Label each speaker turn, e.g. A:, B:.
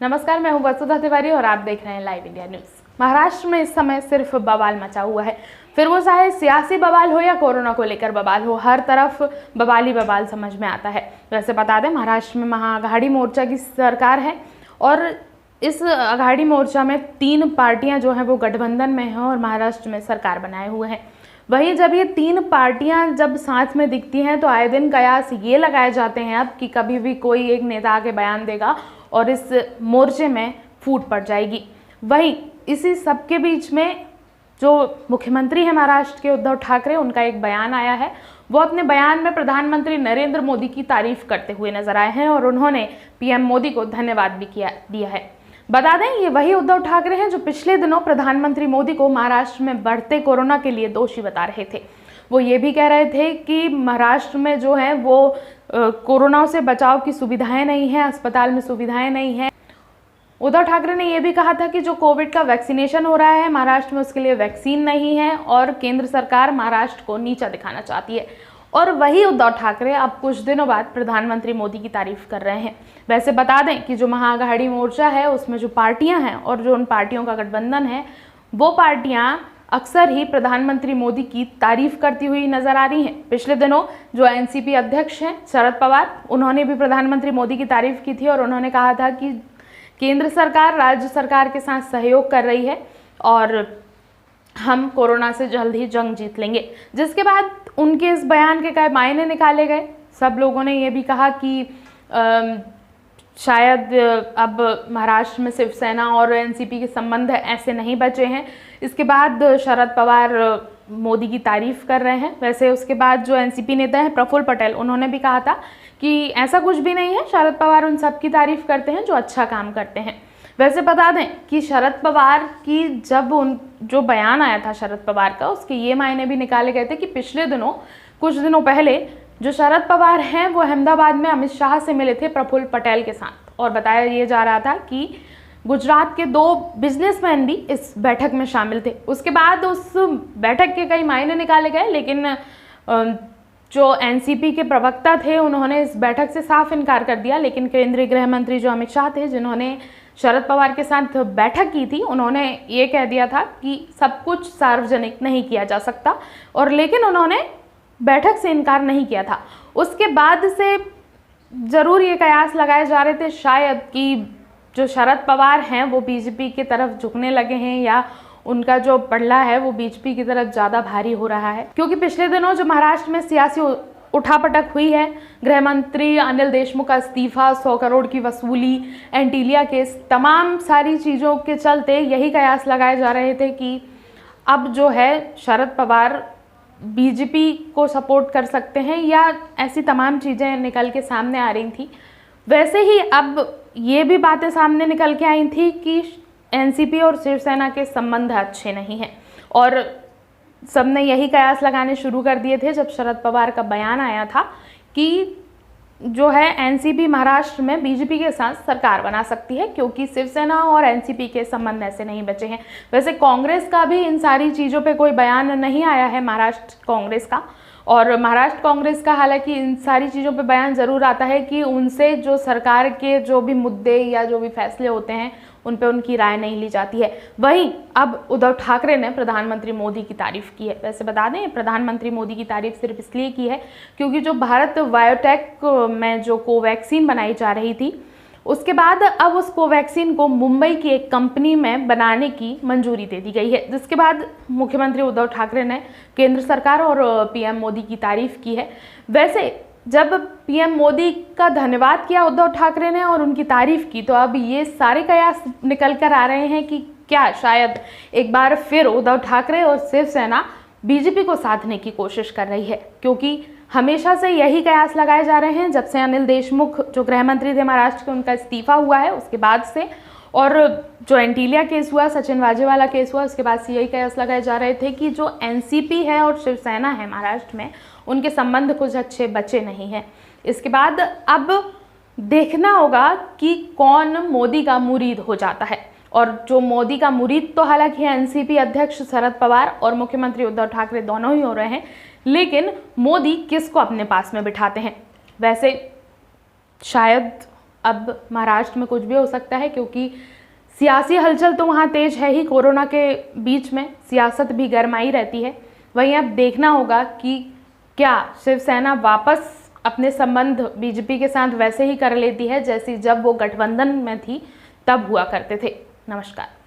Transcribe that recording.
A: नमस्कार, मैं हूं वसुधा तिवारी और आप देख रहे हैं लाइव इंडिया न्यूज़। महाराष्ट्र में इस समय सिर्फ बवाल मचा हुआ है, फिर वो चाहे सियासी बवाल हो या कोरोना को लेकर बवाल हो, हर तरफ बवाल ही बवाल समझ में आता है। वैसे बता दें, महाराष्ट्र में महाआघाड़ी मोर्चा की सरकार है और इस आघाड़ी मोर्चा में 3 पार्टियां जो हैं वो गठबंधन में हैं और महाराष्ट्र में सरकार बनाए हुए हैं। वहीं जब ये 3 पार्टियां जब साथ में दिखती हैं तो आए दिन कयास ये लगाए जाते हैं अब कि कभी भी कोई एक नेता आके बयान देगा और इस मोर्चे में फूट पड़ जाएगी। वहीं इसी सब के बीच में जो मुख्यमंत्री हैं महाराष्ट्र के उद्धव ठाकरे, उनका एक बयान आया है। वो अपने बयान में प्रधानमंत्री नरेंद्र मोदी की तारीफ करते हुए नजर आए हैं और उन्होंने पीएम मोदी को धन्यवाद भी दिया है। बता दें, ये वही उद्धव ठाकरे हैं जो पिछले दिनों प्रधानमंत्री मोदी को महाराष्ट्र में बढ़ते कोरोना के लिए दोषी बता रहे थे। वो ये भी कह रहे थे कि महाराष्ट्र में जो है वो कोरोना से बचाव की सुविधाएं नहीं हैं, अस्पताल में सुविधाएं नहीं हैं। उद्धव ठाकरे ने यह भी कहा था कि जो कोविड का वैक्सीनेशन हो रहा है महाराष्ट्र में, उसके लिए वैक्सीन नहीं है और केंद्र सरकार महाराष्ट्र को नीचा दिखाना चाहती है। और वही उद्धव ठाकरे अब कुछ दिनों बाद प्रधानमंत्री मोदी की तारीफ कर रहे हैं। वैसे बता दें कि जो महाआघाड़ी मोर्चा है उसमें जो पार्टियां हैं और जो उन पार्टियों का गठबंधन है, वो पार्टियां अक्सर ही प्रधानमंत्री मोदी की तारीफ करती हुई नजर आ रही हैं। पिछले दिनों जो एनसीपी अध्यक्ष हैं शरद पवार, उन्होंने भी प्रधानमंत्री मोदी की तारीफ की थी और उन्होंने कहा था कि केंद्र सरकार राज्य सरकार के साथ सहयोग कर रही है और हम कोरोना से जल्द ही जंग जीत लेंगे। जिसके बाद उनके इस बयान के कई मायने निकाले गए। सब लोगों ने ये भी कहा कि शायद अब महाराष्ट्र में शिवसेना और एनसीपी के संबंध ऐसे नहीं बचे हैं। इसके बाद शरद पवार मोदी की तारीफ कर रहे हैं। वैसे उसके बाद जो एनसीपी नेता हैं प्रफुल्ल पटेल, उन्होंने भी कहा था कि ऐसा कुछ भी नहीं है, शरद पवार उन सब की तारीफ करते हैं जो अच्छा काम करते हैं। वैसे बता दें कि शरद पवार की जब जो बयान आया था शरद पवार का, उसके ये मायने भी निकाले गए थे कि पिछले दिनों कुछ दिनों पहले जो शरद पवार हैं वो अहमदाबाद में अमित शाह से मिले थे प्रफुल्ल पटेल के साथ और बताया ये जा रहा था कि गुजरात के 2 बिजनेसमैन भी इस बैठक में शामिल थे। उसके बाद उस बैठक के कई मायने निकाले गए, लेकिन जो एनसीपी के प्रवक्ता थे उन्होंने इस बैठक से साफ इनकार कर दिया। लेकिन केंद्रीय गृह मंत्री जो अमित शाह थे, जिन्होंने शरद पवार के साथ बैठक की थी, उन्होंने ये कह दिया था कि सब कुछ सार्वजनिक नहीं किया जा सकता और लेकिन उन्होंने बैठक से इनकार नहीं किया था। उसके बाद से जरूर ये कयास लगाए जा रहे थे शायद कि जो शरद पवार हैं वो बीजेपी की तरफ झुकने लगे हैं या उनका जो पड़ला है वो बीजेपी की तरफ ज़्यादा भारी हो रहा है। क्योंकि पिछले दिनों जो महाराष्ट्र में सियासी उठापटक हुई है, गृह मंत्री अनिल देशमुख का इस्तीफा, 100 करोड़ की वसूली, एंटीलिया केस, तमाम सारी चीज़ों के चलते यही कयास लगाए जा रहे थे कि अब जो है शरद पवार बीजेपी को सपोर्ट कर सकते हैं या ऐसी तमाम चीज़ें निकल के सामने आ रही थी। वैसे ही अब ये भी बातें सामने निकल के आई थी कि एनसीपी और शिवसेना के संबंध अच्छे नहीं हैं और सबने यही कयास लगाने शुरू कर दिए थे जब शरद पवार का बयान आया था कि जो है एनसीपी महाराष्ट्र में बीजेपी के साथ सरकार बना सकती है क्योंकि शिवसेना और एनसीपी के संबंध ऐसे नहीं बचे हैं। वैसे कांग्रेस का भी इन सारी चीज़ों पे कोई बयान नहीं आया है, महाराष्ट्र कांग्रेस का। और महाराष्ट्र कांग्रेस का हालांकि इन सारी चीज़ों पे बयान ज़रूर आता है कि उनसे जो सरकार के जो भी मुद्दे या जो भी फैसले होते हैं उन पे उनकी राय नहीं ली जाती है। वहीं अब उद्धव ठाकरे ने प्रधानमंत्री मोदी की तारीफ की है। वैसे बता दें, प्रधानमंत्री मोदी की तारीफ सिर्फ इसलिए की है क्योंकि जो भारत बायोटेक में जो कोवैक्सीन बनाई जा रही थी, उसके बाद अब उस कोवैक्सीन को मुंबई की एक कंपनी में बनाने की मंजूरी दे दी गई है। जिसके बाद मुख्यमंत्री उद्धव ठाकरे ने केंद्र सरकार और पीएम मोदी की तारीफ की है। वैसे जब पीएम मोदी का धन्यवाद किया उद्धव ठाकरे ने और उनकी तारीफ की, तो अब ये सारे कयास निकल कर आ रहे हैं कि क्या शायद एक बार फिर उद्धव ठाकरे और शिवसेना बीजेपी को साधने की कोशिश कर रही है। क्योंकि हमेशा से यही कयास लगाए जा रहे हैं जब से अनिल देशमुख जो गृह मंत्री थे महाराष्ट्र के, उनका इस्तीफा हुआ है उसके बाद से, और जो एंटीलिया केस हुआ, सचिन वाजेवाला केस हुआ, उसके बाद से यही कयास लगाए जा रहे थे कि जो एनसीपी है और शिवसेना है महाराष्ट्र में, उनके संबंध कुछ अच्छे बचे नहीं हैं। इसके बाद अब देखना होगा कि कौन मोदी का मुरीद हो जाता है। और जो मोदी का मुरीद तो हालांकि एनसीपी अध्यक्ष शरद पवार और मुख्यमंत्री उद्धव ठाकरे दोनों ही हो रहे हैं, लेकिन मोदी किसको अपने पास में बिठाते हैं। वैसे शायद अब महाराष्ट्र में कुछ भी हो सकता है, क्योंकि सियासी हलचल तो वहाँ तेज है ही। कोरोना के बीच में सियासत भी गरमाई रहती है। वहीं अब देखना होगा कि क्या शिवसेना वापस अपने संबंध बीजेपी के साथ वैसे ही कर लेती है जैसी जब वो गठबंधन में थी तब हुआ करते थे। नमस्कार।